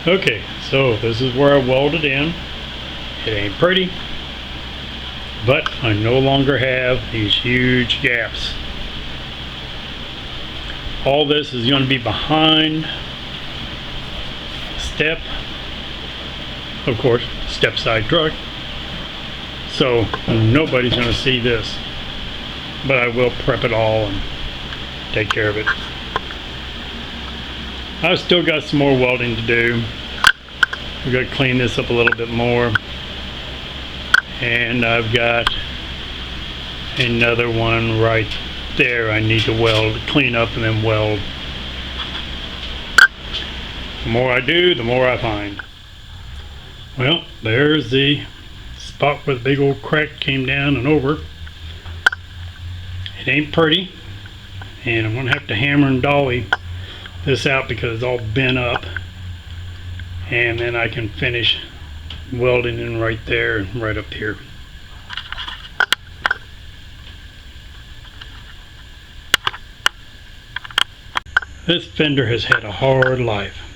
Okay, so this is where I welded in. It ain't pretty, but I no longer have these huge gaps. All this is going to be behind the step, of course, step side truck, so nobody's going to see this, but I will prep it all and take care of it. I've still got some more welding to do. We've got to clean this up a little bit more, and I've got another one right there I need to weld, clean up and then weld. The more I do, the more I find. Well, there's the spot where the big old crack came down and over. It ain't pretty, and I'm gonna have to hammer and dolly this out because it's all bent up, and then I can finish welding in right there and right up here. This fender has had a hard life.